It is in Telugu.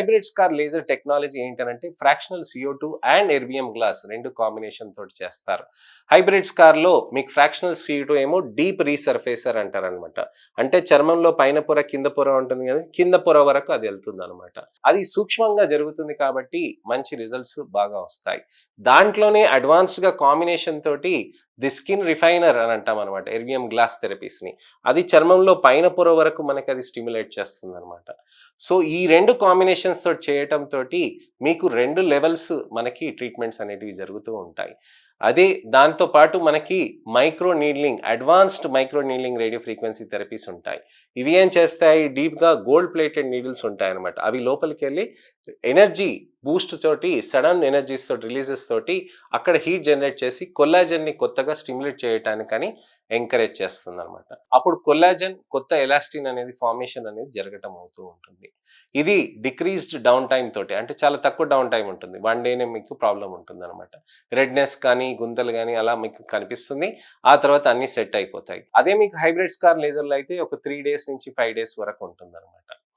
హైబ్రిడ్ స్కార్ లేజర్ టెక్నాలజీ ఏంటనంటే fractional CO2 and erbium glass రెండు కాంబినేషన్ తోటి చేస్తారు. హైబ్రిడ్ స్కార్లో మీకు ఫ్రాక్షనల్ CO2 ఏమో డీప్ రీసర్ఫేసర్ అంటారనమాట. అంటే చర్మంలో పైన పొర కింద పొర ఉంటుంది కదా, కింద పొర వరకు అది వెళ్తుంది అనమాట. అది సూక్ష్మంగా జరుగుతుంది కాబట్టి మంచి రిజల్ట్స్ బాగా వస్తాయి. దాంట్లోనే అడ్వాన్స్డ్గా కాంబినేషన్ తోటి ది స్కిన్ రిఫైనర్ అని అంటాం అనమాట, ఎర్బియం గ్లాస్ థెరపీస్ని. అది చర్మంలో పైన పొర వరకు మనకి అది స్టిమ్యులేట్ చేస్తుంది అనమాట. సో ఈ రెండు కాంబినేషన్స్ తోటి చేయటం తోటి మీకు రెండు లెవెల్స్ మనకి ట్రీట్మెంట్స్ అనేటివి జరుగుతూ ఉంటాయి. అదే దాంతో పాటు మనకి micro needling, advanced micro needling radio frequency therapies ఉంటాయి. ఇవి ఏం చేస్తాయి, డీప్గా గోల్డ్ ప్లేటెడ్ నీడిల్స్ ఉంటాయి అనమాట. అవి లోపలికి వెళ్ళి ఎనర్జీ బూస్ట్ తోటి, సడన్ ఎనర్జీస్ తోటి, రిలీజెస్ తోటి అక్కడ హీట్ జనరేట్ చేసి కొల్లాజన్ని కొత్తగా స్టిమ్యులేట్ చేయటానికని ఎంకరేజ్ చేస్తుంది అనమాట. అప్పుడు కొల్లాజన్, కొత్త ఎలాస్టిన్ అనేది ఫార్మేషన్ అనేది జరగటం అవుతూ ఉంటుంది. ఇది డిక్రీజ్డ్ డౌన్ టైమ్ తోటి, అంటే చాలా తక్కువ డౌన్ టైం ఉంటుంది. 1 డేనే మీకు ప్రాబ్లం ఉంటుంది అనమాట. రెడ్నెస్ కానీ గుంతలు కానీ అలా మీకు కనిపిస్తుంది. ఆ తర్వాత అన్ని సెట్ అయిపోతాయి. అదే మీకు హైబ్రిడ్ స్కార్ లేజర్లో అయితే ఒక 3 డేస్ నుంచి 5 డేస్ వరకు ఉంటుంది అనమాట.